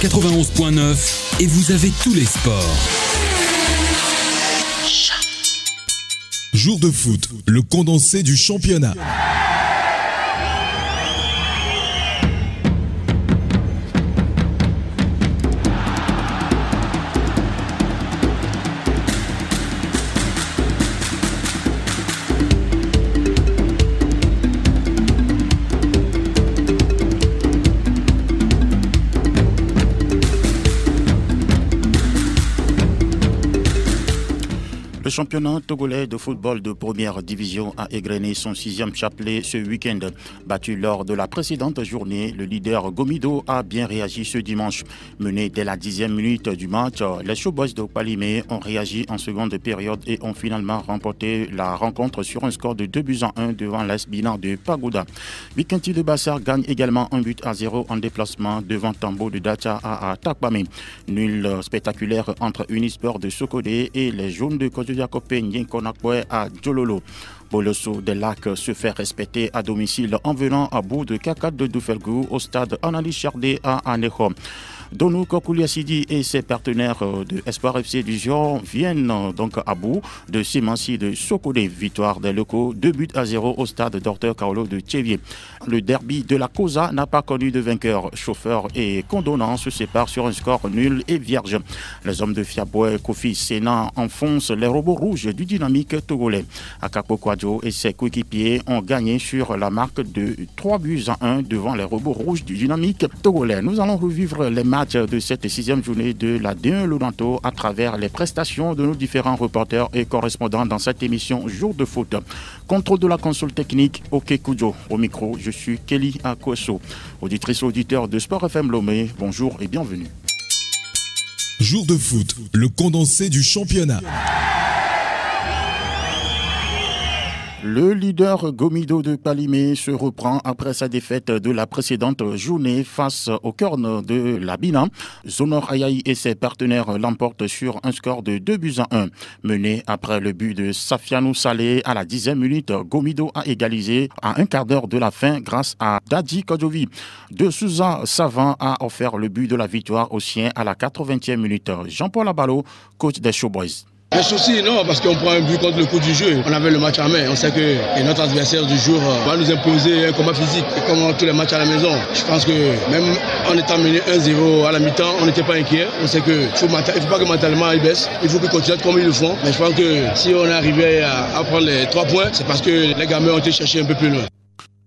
91.9 et vous avez tous les sports. Jour de foot, le condensé du championnat. Le championnat togolais de football de première division a égrené son 6e chapelet ce week-end. Battu lors de la précédente journée, le leader Gomido a bien réagi ce dimanche. Mené dès la 10e minute du match, les Showboys de Palimé ont réagi en seconde période et ont finalement remporté la rencontre sur un score de 2-1 devant l'AS Binan de Pagoda. Bikenti de Bassar gagne également 1-0 en déplacement devant Tambo de Dacha à Takpame. Nul spectaculaire entre Unisport de Sokodé et les Jaunes de Kodjo Yakopé Nyenkonakwe à Djololo. Bolosso des Lacs se fait respecter à domicile en venant à bout de Kakat de Doufelgou au stade Anali Chardé à Anejo. Donou Kokouliassidi et ses partenaires de Espoir FC du Gion viennent donc à bout de Simansi de Sokodé. Victoire des locaux, 2-0 au stade Dr Kaolo de Tchévier. Le derby de la Cosa n'a pas connu de vainqueur. Chauffeur et condonnant se séparent sur un score nul et vierge. Les hommes de Fiaboué, Kofi Sénan enfoncent les robots rouges du dynamique togolais. Akako Kwadjo et ses coéquipiers ont gagné sur la marque de 3-1 devant les robots rouges du dynamique togolais. Nous allons revivre les matchs de cette 6e journée de la D1 Lodanto à travers les prestations de nos différents reporters et correspondants dans cette émission Jour de foot. Contrôle de la console technique, OK Koujo. Au micro, je suis Kelly Akoso. Auditrice auditeur de Sport FM Lomé, bonjour et bienvenue. Jour de foot, le condensé du championnat. Le leader Gomido de Palimé se reprend après sa défaite de la précédente journée face au Corne de la Bina. Zonor Ayaï et ses partenaires l'emportent sur un score de 2-1. Mené après le but de Safianou Saleh à la 10e minute, Gomido a égalisé à un quart d'heure de la fin grâce à Dadji Kodjovi. De Souza Savant a offert le but de la victoire aux siens à la 80e minute. Jean-Paul Abalo, coach des Showboys. Les soucis, non, parce qu'on prend un but contre le coup du jeu. On avait le match en main. On sait que notre adversaire du jour va nous imposer un combat physique, comme tous les matchs à la maison. Je pense que même en étant mené 1-0 à la mi-temps, on n'était pas inquiet. On sait qu'il ne faut pas que mentalement ils baissent. Il faut qu'ils continuent comme ils le font. Mais je pense que si on est arrivé à prendre les 3 points, c'est parce que les gamins ont été chercher un peu plus loin.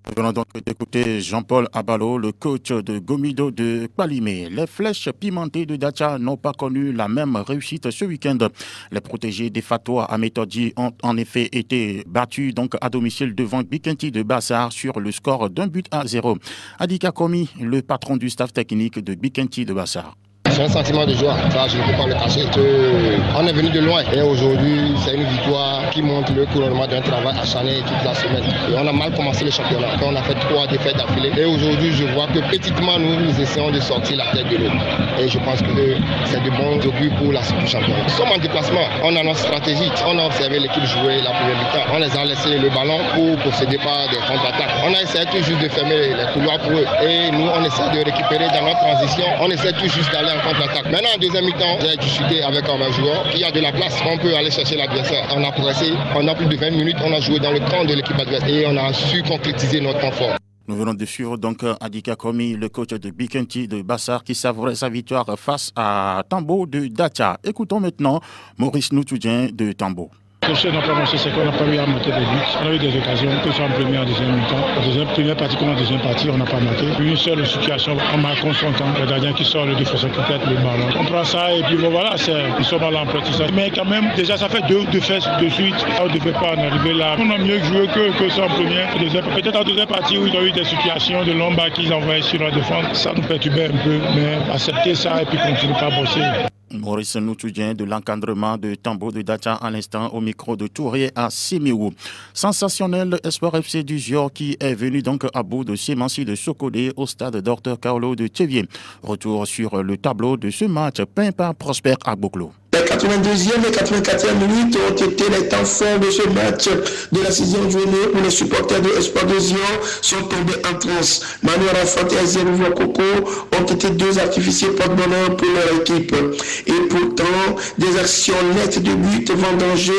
Nous venons donc d'écouter Jean-Paul Abalo, le coach de Gomido de Palimé. Les flèches pimentées de Dacha n'ont pas connu la même réussite ce week-end. Les protégés des Fatois à Méthodi ont en effet été battus donc à domicile devant Bikenti de Bassar sur le score d'1-0. Adika Komi, le patron du staff technique de Bikenti de Bassar. C'est un sentiment de joie, ça je ne peux pas le cacher. On est venu de loin et aujourd'hui c'est une victoire qui montre le couronnement d'un travail acharné toute la semaine. Et on a mal commencé le championnat, on a fait 3 défaites d'affilée et aujourd'hui je vois que petitement nous essayons de sortir la tête de l'eau. Et je pense que c'est de bons augures pour la suite du championnat. Nous sommes en déplacement, on a notre stratégie, on a observé l'équipe jouer la première mi-temps, on les a laissé le ballon pour procéder par des contre-attaques. On a essayé tout juste de fermer les couloirs pour eux et nous on essaie de récupérer dans notre transition, on essaie tout juste d'aller en contre-attaque. Maintenant, en deuxième mi-temps, j'ai discuté avec un joueur qui a de la place. On peut aller chercher l'adversaire. On a progressé. On a plus de 20 minutes. On a joué dans le camp de l'équipe adverse et on a su concrétiser notre temps fort. Nous venons de suivre donc Adika Komi, le coach de Bikenti de Bassar, qui savourait sa victoire face à Tambo de Dacha. Écoutons maintenant Maurice Noutoudien de Tambo. Ce qu'on n'a pas marché, c'est qu'on n'a pas eu à monter des buts. On a eu des occasions, que ce soit en première, en deuxième mi-temps. En première partie comme en deuxième partie, on n'a pas marqué. Une seule situation, on marque en son temps. Le gardien qui sort, le défenseur qui pète le ballon. On prend ça et puis bon, voilà, nous sommes à l'apprentissage. Mais quand même, déjà, ça fait deux fesses de suite. On ne devait pas en arriver là. On a mieux joué que ça en première. Peut-être en deuxième partie où ils ont eu des situations de longs bas qu'ils envoyaient sur la défense. Ça nous perturbait un peu, mais accepter ça et puis continuer à bosser. Maurice Noutoudien de l'encadrement de Tambo de Dacha à l'instant au micro de Touré à Séméou. Sensationnel Espoir FC du Gior qui est venu donc à bout de Simansi de Sokodé au stade Dr Kaolo de Tchévier. Retour sur le tableau de ce match peint par Prosper Agboklo. Les 82e et 84e minutes ont été les temps forts de ce match de la 6e journée où les supporters de Espoir de Zion sont tombés en transe. Manu Arafat et Azerou Coco ont été deux artificiers porte-bonheur pour leur équipe. Et pourtant, des actions nettes de but vendangées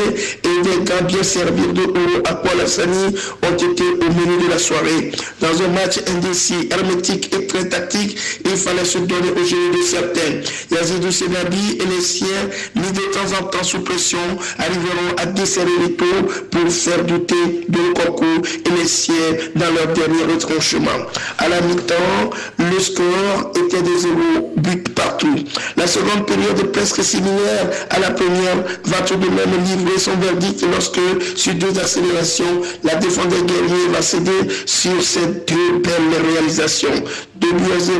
et des gars bien servis de Oro Akwalassani ont été au menu de la soirée. Dans un match indécis, hermétique et très tactique, il fallait se donner au jeu de certains. Yazidou Senabi et les siens, mis de temps en temps sous pression, arriveront à desserrer les taux pour faire douter de Coco et les siens dans leur dernier retranchement. À la mi-temps, le score était de 0 but partout. La seconde période est presque similaire à la première, va tout de même livrer son verdict lorsque, sur deux accélérations, la défense des guerriers va céder sur ces deux belles réalisations. 2 buts à 0,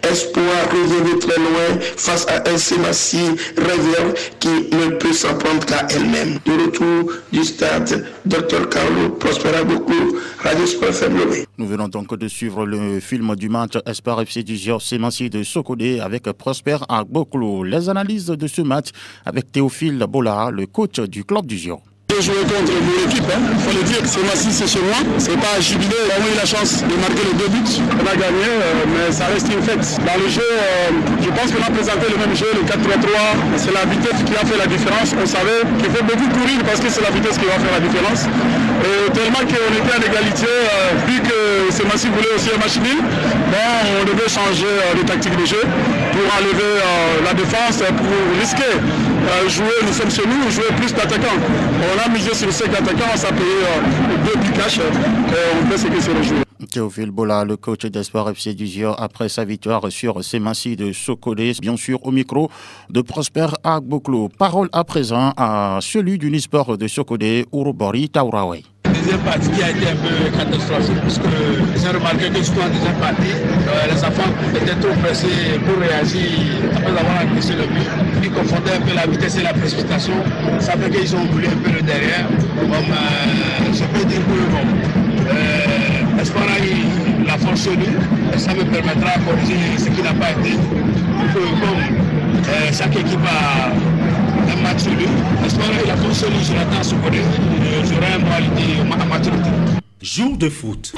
Espoir revient de très loin face à un Semassi rêveur qui ne peut s'en prendre qu'à elle-même. De retour du stade, Dr Carlo Prospera Beaucoup, Radio Sport FM Lomé. Nous venons donc de suivre le film du match Espoir FC du Semassi de Sokodé avec Prosper Agboklo. Les analyses de ce match avec Théophile Bola, le coach du club du Gio. J'ai joué contre mon équipe, il faut le dire, Semassi c'est chez moi, c'est pas à jubiler, on a eu la chance de marquer les 2 buts, on a gagné, mais ça reste une fête. Dans le jeu, je pense qu'on a présenté le même jeu, le 4-3-3, c'est la vitesse qui a fait la différence, on savait qu'il faut beaucoup courir parce que c'est la vitesse qui va faire la différence. Et tellement qu'on était en égalité, vu que Semassi voulait aussi un match nul, on devait changer de tactique de jeu pour enlever la défense, pour risquer jouer, nous sommes chez nous, jouer plus d'attaquants. On a misé sur 5 attaquants, on s'est payé 2 buts cash, on fait ce que c'est le jeu. Théophile Bola, le coach d'Espoir FC du Gio, après sa victoire sur Semassi de Sokodé, bien sûr au micro de Prosper Agboklo. Parole à présent à celui du Nisport de Sokodé, Urobori Taurawe. Deuxième partie qui a été un peu catastrophique parce que j'ai remarqué que souvent en deuxième partie, les enfants étaient trop pressés pour réagir après avoir encaissé le but. Ils confondaient un peu la vitesse et la précipitation. Ça fait qu'ils ont voulu un peu le derrière. Je peux dire que Espoir a eu la force sur nous et ça me permettra de corriger ce qui n'a pas été. Comme chaque équipe a un match sur lui, Espoir a eu la force sur lui, je l'attends sur côté. J'aurai un moralité à maturité. Jour de foot.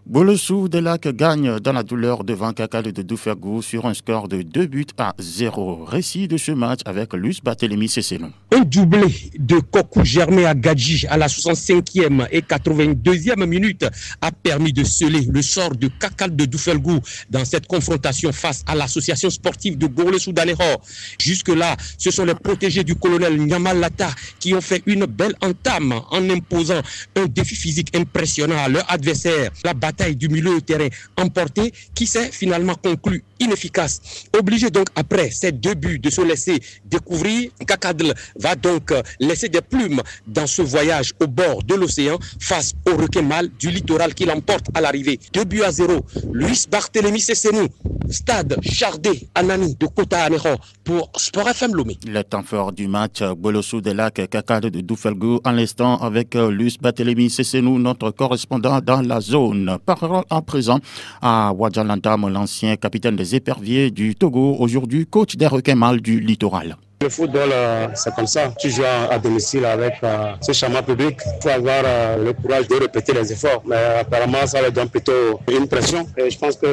Bolosou de Lac gagne dans la douleur devant Kakal de Doufergou sur un score de 2 buts à 0. Récit de ce match avec Luce Barthélémy Cessenon. Un doublé de Kokou Germain à Gadji à la 65e et 82e minute a permis de sceller le sort de Kakal de Doufergou dans cette confrontation face à l'association sportive de Bolosou d'Anéhor. Jusque-là, ce sont les protégés du colonel Nyamal Lata qui ont fait une belle entame en imposant un défi physique impressionnant à leur adversaire. La bataille du milieu de terrain emporté qui s'est finalement conclu inefficace. Obligé donc après ces 2 buts de se laisser découvrir, Kakadl va donc laisser des plumes dans ce voyage au bord de l'océan face au requin mâle du littoral qui l'emporte à l'arrivée. 2 buts à 0. Luis Barthélémy Cessenou, stade Chardé Anani de Kota Anéhor pour Sport FM Lomé. Le temps fort du match Bolosou de Lac Kakad de Doufelgou en l'instant avec Luis Barthélémy Cessenou, notre correspondant dans la zone. Parole à présent à Wadjalantam, l'ancien capitaine des éperviers du Togo, aujourd'hui coach des requins mâles du littoral. Le football, c'est comme ça. Tu joues à domicile avec ce chaman public. Il faut avoir le courage de répéter les efforts. Mais apparemment, ça leur donne plutôt une pression. Et je pense qu'à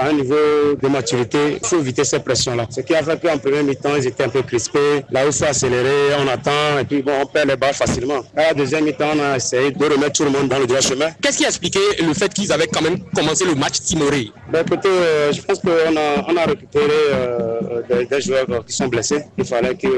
un niveau de maturité, il faut éviter ces pressions-là. Ce qui a fait qu'en premier mi-temps, ils étaient un peu crispés. Là où il faut accélérer, on attend et puis bon, on perd les balles facilement. À la deuxième mi-temps, on a essayé de remettre tout le monde dans le droit chemin. Qu'est-ce qui a expliqué le fait qu'ils avaient quand même commencé le match timoré? Écoutez, je pense qu'on a récupéré des joueurs qui sont blessés. Il fallait qu'ils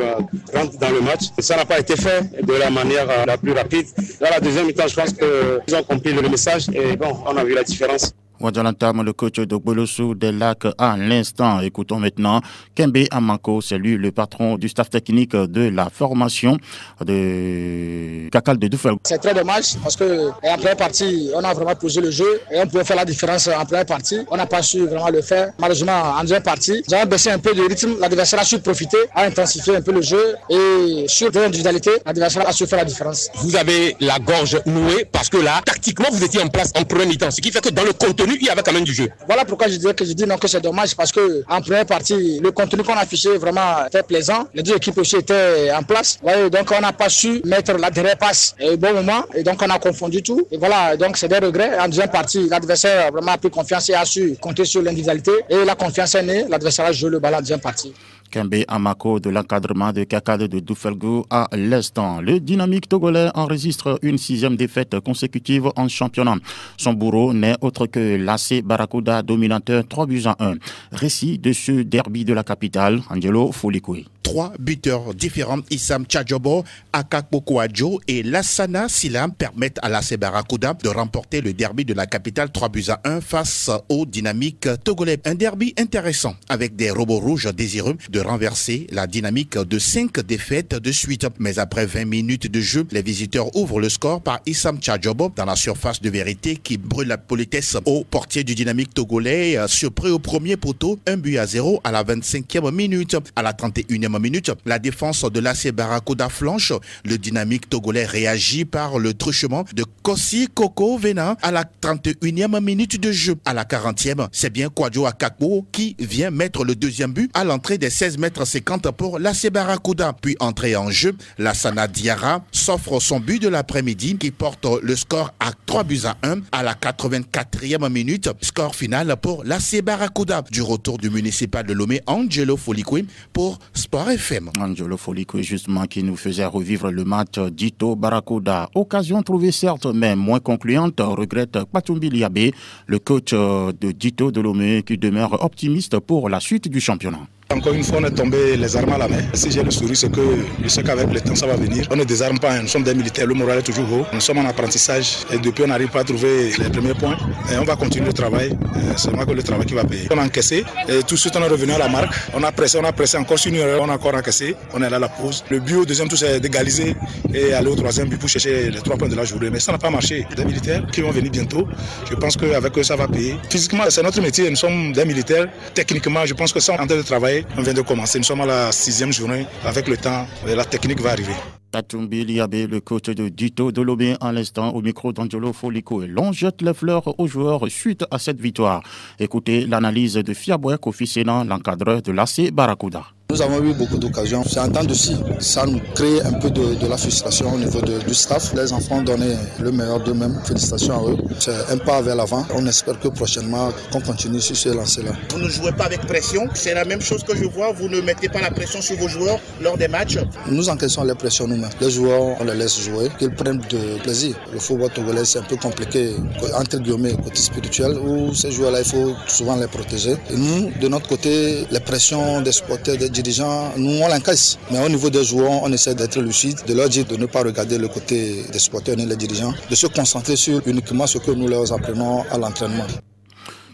rentrent dans le match. Et ça n'a pas été fait de la manière la plus rapide. Dans la deuxième mi-temps, je pense qu'ils ont compris le message et bon, on a vu la différence. Wadjalantam, le coach de Bolosou des Lacs à l'instant. Écoutons maintenant Kembe Amanko, c'est lui le patron du staff technique de la formation de Kakal de Doufelgou. C'est très dommage parce que en première partie, on a vraiment posé le jeu et on pouvait faire la différence en première partie. On n'a pas su vraiment le faire. Malheureusement, en deuxième partie, nous avons baissé un peu de rythme. L'adversaire a su profiter, a intensifié un peu le jeu et sur l'individualité, l'adversaire a su faire la différence. Vous avez la gorge nouée parce que là, tactiquement, vous étiez en place en première mi-temps. Ce qui fait que dans le contenu connu, il y avait quand même du jeu. Voilà pourquoi je dis non, que c'est dommage, parce que en première partie, le contenu qu'on affichait vraiment était plaisant. Les deux équipes aussi étaient en place. Ouais, donc on n'a pas su mettre la dernière passe au bon moment, et donc on a confondu tout. Et voilà, donc c'est des regrets. En deuxième partie, l'adversaire vraiment a pris confiance et a su compter sur l'individualité. Et la confiance est née, l'adversaire a joué le ballon en deuxième partie. Kembe Amako de l'encadrement de Kakade de Doufelgou à l'instant. Le dynamique togolais enregistre une 6e défaite consécutive en championnat. Son bourreau n'est autre que l'AC Barracuda dominateur 3-1. Récit de ce derby de la capitale, Angelo Folikoui. 3 buteurs différents, Issam Tchadjobo, Akakpo Kouadjo et Lassana Silam permettent à l'AC Barracuda de remporter le derby de la capitale 3-1 face au dynamique togolais. Un derby intéressant avec des robots rouges désireux de renverser la dynamique de 5 défaites de suite. Mais après 20 minutes de jeu, les visiteurs ouvrent le score par Issam Tchadjobo dans la surface de vérité qui brûle la politesse au portier du dynamique togolais, surpris au premier poteau, 1-0 à la 25e minute. À la 31e minute, la défense de l'AC Barracuda flanche. Le dynamique togolais réagit par le truchement de Kossi Koko Vena à la 31e minute de jeu. À la 40e, c'est bien Kouadjo Akakpo qui vient mettre le deuxième but à l'entrée des 16 mètres 50 pour l'AC Barracuda. Puis entrée en jeu, Lassana Diarra s'offre son but de l'après-midi qui porte le score à 3-1 à la 84e minute. Score final pour l'AC Barracuda. Du retour du municipal de Lomé, Angelo Folikoui pour Sport FM. Angelo Folikoui justement qui nous faisait revivre le match Dito Barracuda. Occasion trouvée certes mais moins concluante, regrette Patumbi Liabé, le coach de Dito de Lomé qui demeure optimiste pour la suite du championnat. Encore une fois, on est tombé les armes à la main. Si j'ai le sourire, c'est que je sais qu'avec le temps, ça va venir. On ne désarme pas, nous sommes des militaires, le moral est toujours haut. Nous sommes en apprentissage et depuis, on n'arrive pas à trouver les premiers points. Et on va continuer le travail, c'est vraiment que le travail qui va payer. On a encaissé et tout de suite, on est revenu à la marque. On a pressé encore sur une erreur, on a encore encaissé. On est là à la pause. Le but au deuxième tour, c'est d'égaliser et aller au troisième but pour chercher les 3 points de la journée. Mais ça n'a pas marché. Des militaires qui vont venir bientôt. Je pense qu'avec eux, ça va payer. Physiquement, c'est notre métier. Nous sommes des militaires. Techniquement, je pense que ça, en train de travailler, on vient de commencer. Nous sommes à la 6e journée. Avec le temps, la technique va arriver. Patumbi Liabé, le coach de Dito de Lomé, à l'instant au micro d'Angelo Folikoui. L'on jette les fleurs aux joueurs suite à cette victoire. Écoutez l'analyse de Fiaboué Kofi Sénan, l'encadreur de l'AC Barracuda. Nous avons eu beaucoup d'occasions. C'est un temps de scie. Ça nous crée un peu de la frustration au niveau du staff. Les enfants donnaient le meilleur d'eux-mêmes. Félicitations à eux. C'est un pas vers l'avant. On espère que prochainement, qu'on continue sur ce lancer-là. Vous ne jouez pas avec pression. C'est la même chose que je vois. Vous ne mettez pas la pression sur vos joueurs lors des matchs. Nous encaissons les pressions nous-mêmes. Les joueurs, on les laisse jouer, qu'ils prennent de plaisir. Le football togolais, c'est un peu compliqué, entre guillemets, côté spirituel, où ces joueurs-là, il faut souvent les protéger. Et nous, de notre côté, les pressions des supporters, des dirigeants, nous on l'encaisse. Mais au niveau des joueurs, on essaie d'être lucide, de leur dire de ne pas regarder le côté des supporters ni les dirigeants, de se concentrer sur uniquement ce que nous leur apprenons à l'entraînement.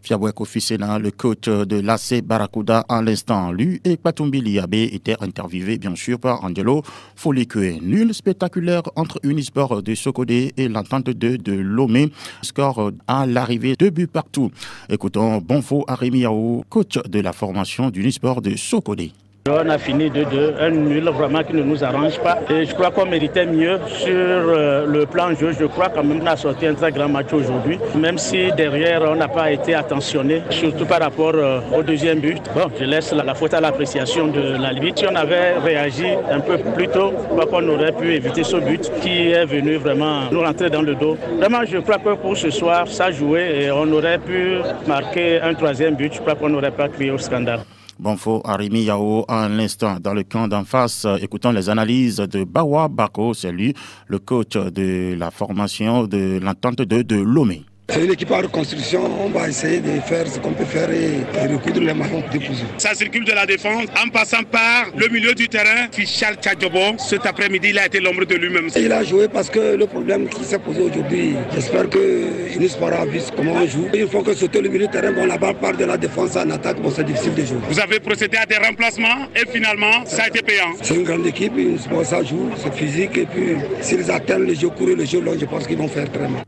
Fiaboué Kofi Sénan, le coach de l'AC Barracuda à l'instant. Lui et Patumbi Liabé étaient interviewés bien sûr par Angelo Folikoui. Nul spectaculaire entre Unisport de Sokodé et l'Entente de Lomé. Score à l'arrivée, 2 buts partout. Écoutons Bonfo Arimiaou, coach de la formation d'Unisport de Sokodé. On a fini 2-2, un nul vraiment qui ne nous arrange pas. Et je crois qu'on méritait mieux sur le plan jeu. Je crois quand même qu'on a sorti un très grand match aujourd'hui. Même si derrière on n'a pas été attentionné, surtout par rapport au deuxième but. Bon, je laisse la faute à l'appréciation de l'arbitre. Si on avait réagi un peu plus tôt, je crois qu'on aurait pu éviter ce but qui est venu vraiment nous rentrer dans le dos. Vraiment, je crois que pour ce soir, ça jouait et on aurait pu marquer un 3e but. Je crois qu'on n'aurait pas crié au scandale. Bonfo Arimi Yao à l'instant dans le camp d'en face. Écoutons les analyses de Bawa Bako, c'est lui, le coach de la formation de l'Entente de Lomé. C'est une équipe en reconstruction, on va essayer de faire ce qu'on peut faire et recoudre les maillons déposés. Ça circule de la défense en passant par le milieu du terrain. Fichal Tchadjobo, cet après-midi, il a été l'ombre de lui-même. Il a joué parce que le problème qui s'est posé aujourd'hui, j'espère que Unisport a vu comment on joue. Il faut que sauter le milieu du terrain, bon, la balle part de la défense en attaque, bon, c'est difficile de jouer. Vous avez procédé à des remplacements et finalement, ça a été payant. C'est une grande équipe, Unisport, ça joue, c'est physique et puis s'ils atteignent le jeu court et le jeu long, je pense qu'ils vont faire très mal.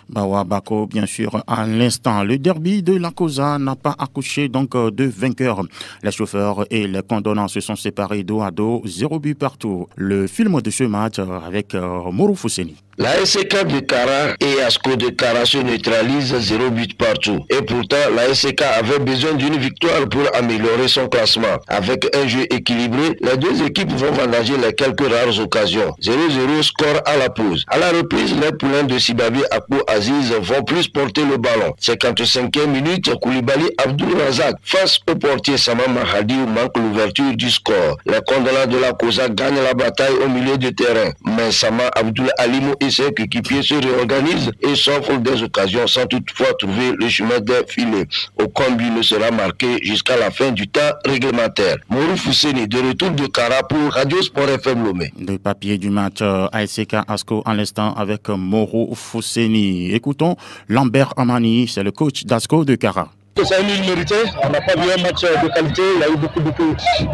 Bawa Bako, bien sûr, à l'instant. Le derby de la Cosa n'a pas accouché donc de vainqueur. Les chauffeurs et les condamnants se sont séparés dos à dos, 0 but partout. Le film de ce match avec Morou Fousseni. La SK de Kara et Asko de Kara se neutralisent 0 but partout. Et pourtant, la SK avait besoin d'une victoire pour améliorer son classement. Avec un jeu équilibré, les deux équipes vont vendanger les quelques rares occasions. 0-0 score à la pause. À la reprise, les poulains de Sibabi Akpo Aziz vont plus porter le ballon. 55e minute, Koulibaly Abdul Razak face au portier Sama Mahadi manque l'ouverture du score. Les condolents de la Kosa gagnent la bataille au milieu de terrain. Mais Sama Abdul Alimou et ses coéquipiers se réorganisent et s'offrent des occasions sans toutefois trouver le chemin des filets. Aucun but ne sera marqué jusqu'à la fin du temps réglementaire. Morou Fousseni de retour de Kara pour Radio Sport FM Lomé. Le papier du match ASK Asko en l'instant avec Morou Fousseni. Écoutons Lambert Amani, c'est le coach d'Asko de Kara. C'est un nul mérité, on n'a pas vu un match de qualité, il y a eu beaucoup de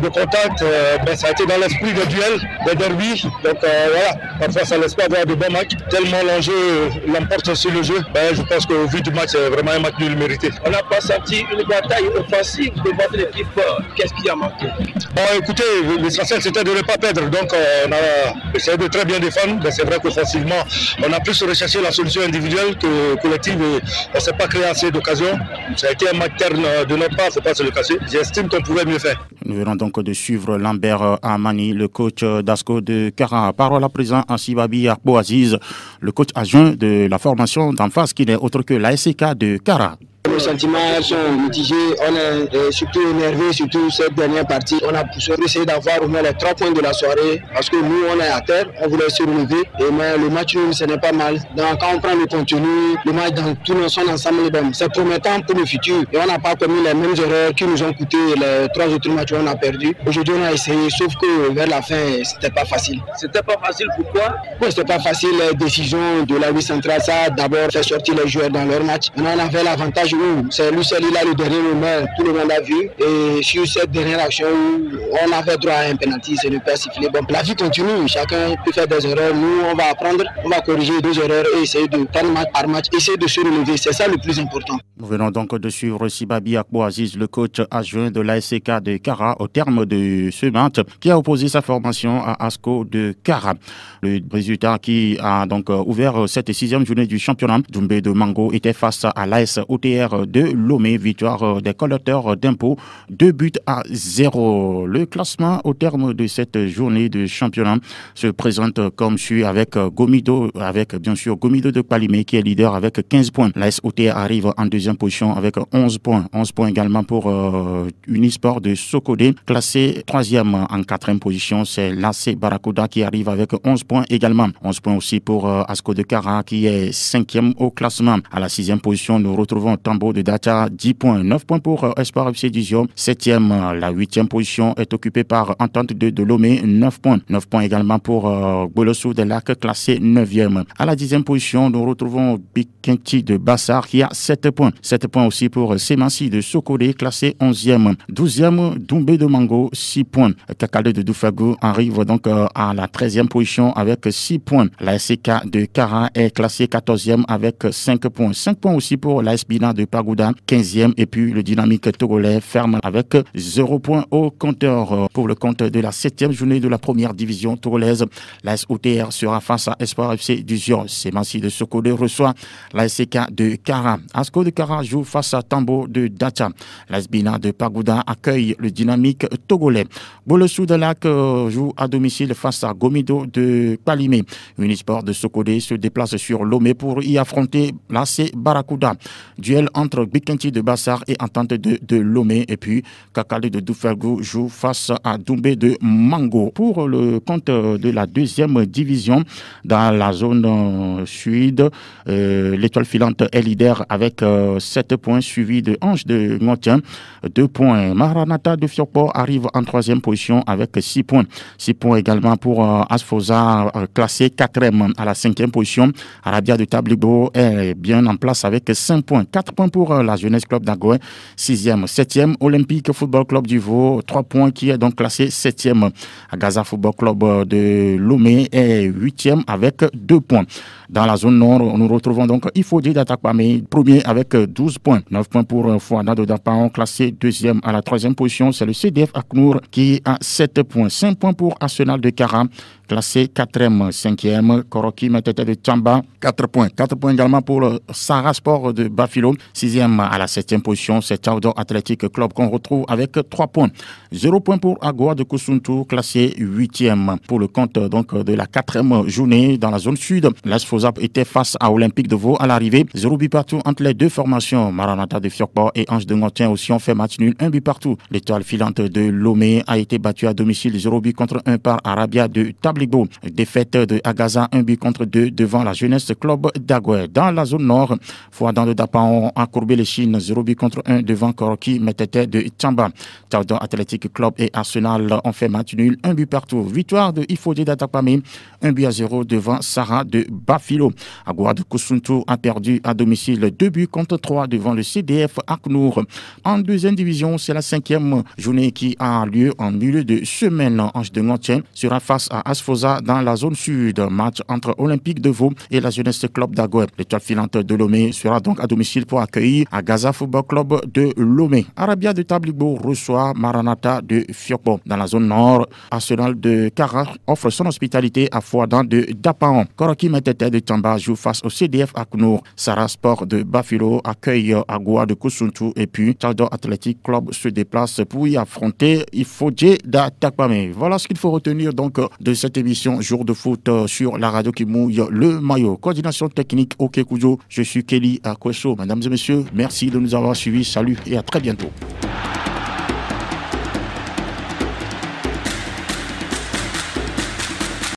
contacts, mais ça a été dans l'esprit des duels, des derbies, donc voilà, parfois ça laisse pas avoir de bons matchs, tellement l'enjeu l'emporte sur le jeu, je pense qu'au vu du match c'est vraiment un match nul mérité. On n'a pas senti une bataille offensive de votre équipe, qu'est-ce qui a manqué? Bon écoutez, l'essentiel c'était de ne pas perdre, donc on a essayé de très bien défendre, mais c'est vrai qu'offensivement on a plus recherché la solution individuelle que collective, on ne s'est pas créé assez d'occasions, ça a été un match terne de notre part, il ne faut pas se le casser. J'estime qu'on pouvait mieux faire. Nous venons donc de suivre Lambert Amani, le coach d'Asko de Kara. Parole à présent à Sibabi Akpo Aziz, le coach adjoint de la formation d'en face qui n'est autre que l'ASK de Kara. Nos sentiments sont mitigés, on est surtout énervé, surtout cette dernière partie. On a essayé d'avoir au moins les 3 points de la soirée parce que nous on est à terre, on voulait se relever. Mais le match ce n'est pas mal. Donc quand on prend le contenu, le match dans tout son ensemble, c'est promettant pour le futur. Et on n'a pas commis les mêmes erreurs qui nous ont coûté les 3 autres matchs où on a perdu. Aujourd'hui on a essayé, sauf que vers la fin c'était pas facile. C'était pas facile pourquoi? Oui, c'était pas facile, les décisions de la vie centrale, ça a d'abord fait sortir les joueurs dans leur match. Maintenant on avait l'avantage c'est lui seul, il a le dernier moment, tout le monde a vu. Et sur cette dernière action où on avait droit à un penalty, c'est le père sifflé. Bon, la vie continue, chacun peut faire des erreurs. Nous, on va apprendre, on va corriger 2 erreurs et essayer de prendre match par match, essayer de se relever. C'est ça le plus important. Nous venons donc de suivre Sibabi Akpo Aziz, le coach adjoint de l'ASK de Kara, au terme de ce match, qui a opposé sa formation à Asko de Kara. Le résultat qui a donc ouvert cette 6e journée du championnat, Doumbé de Mango était face à l'AS OTR de Lomé, victoire des collecteurs d'impôts, 2-0. Le classement au terme de cette journée de championnat se présente comme suit avec Gomido, avec bien sûr Gomido de Palimé qui est leader avec 15 points. L'AS OTR arrive en 2e position avec 11 points. 11 points également pour Unisport de Sokodé, classé 3e en 4e position. C'est l'AC Barracuda qui arrive avec 11 points également. 11 points aussi pour Asko de Kara qui est 5e au classement. À la 6e position, nous retrouvons Tambo de Data, 10 points. 9 points pour Espoir FC Dijon. 7e, la 8e position est occupée par Entente de Lomé, 9 points. 9 points également pour Bolossou de Lac, classé 9e. À la 10e position, nous retrouvons Bikenti de Bassar qui a 7 points. 7 points aussi pour Semassi de Sokodé, classé 11e. 12e, Doumbé de Mango, 6 points. Kakale de Doufagou arrive donc à la 13e position avec 6 points. La SK de Kara est classé 14e avec 5 points. 5 points aussi pour la Bina de Pagouda, 15e. Et puis le dynamique togolais ferme avec 0 points au compteur. Pour le compte de la 7e journée de la première division togolaise, la SOTR sera face à Espoir FC Dijon. Semassi de Sokodé reçoit la SK de Kara. Asko de Kara joue face à Tambo de Data. La Bina de Pagouda accueille le dynamique togolais. Bolossou de Lac joue à domicile face à Gomido de Palimé. Unisport de Sokodé se déplace sur Lomé pour y affronter l'AC Barracuda. Duel entre Bikenti de Bassar et Entente de Lomé. Et puis Kakale de Doufagou joue face à Doumbé de Mango. Pour le compte de la 2e division dans la zone sud, l'étoile filante est leader avec 7 points, suivi de Ange de Ngotien, 2 points. Maranata de Fiokpo arrive en 3e position avec 6 points. 6 points également pour Asfosa, classé 4e à la 5e position. Arabia de Tablibo est bien en place avec 5 points. 4 points points pour la Jeunesse Club d'Agoé, 6e. 7e, Olympique Football Club du Vaud, 3 points, qui est donc classé 7e. Agaza Football Club de Lomé est 8e avec 2 points. Dans la zone nord, nous retrouvons donc Ifodi d'Atakpamé, premier avec 12 points. 9 points pour Fouada de Dapaon, classé 2e. À la 3e position, c'est le CDF Aknour qui a 7 points. 5 points pour Arsenal de Kara, classé 4e. 5e, Koroki Metete de Tchamba, 4 points. 4 points également pour Sarah Sport de Bafilo. 6e à la 7e position, c'est Tchaodo Athletic Club qu'on retrouve avec 3 points. 0 points pour Agoa de Kosuntu, classé 8e. Pour le compte donc de la 4e journée dans la zone sud, l'AS Fozap était face à Olympique de Vaud à l'arrivée. 0 but partout entre les deux formations. Maranatha de Fiokpo et Ange de Ngotien aussi ont fait match nul, 1 but partout. L'étoile filante de Lomé a été battue à domicile, 0 but contre 1 par Arabia de Tabligo. Défaite de Agaza, 1 but contre 2 devant la Jeunesse Club d'Agoé. Dans la zone nord, Fouadan de Dapaon a courbé les chines, 0 but contre 1 devant Koroki Metete de Tchamba. Tchaodo Athletic Club et Arsenal ont fait match nul, 1 but partout. Victoire de Ifodi d'Atakpamé, 1 but à 0 devant Sarah de Bafilo. Agoa de Kosuntu a perdu à domicile 2 buts contre 3 devant le CDF Aknour. En deuxième division, c'est la 5e journée qui a lieu en milieu de semaine. Ange de Ngotien sera face à Asfosa dans la zone sud. Match entre Olympique de Vaud et la Jeunesse Club d'Agoé. L'étoile filante de Lomé sera donc à domicile pour accueillir Agaza Football Club de Lomé. Arabia de Tabligo reçoit Maranatha de Fiokpo. Dans la zone nord, Arsenal de Kara offre son hospitalité à Fouadan de Dapaon. Koroki Metete de Tamba joue face au CDF Aknour. Sarah Sport de Bafilo accueille Agoa de Kosuntu et puis Tchaodo Athletic Club se déplace pour y affronter Ifodje d'Atakpamé. Voilà ce qu'il faut retenir donc de cette émission Jour de foot sur la radio qui mouille le maillot. Coordination technique OK Koujo. Je suis Kelly Akweso. Mesdames et messieurs, merci de nous avoir suivis. Salut et à très bientôt.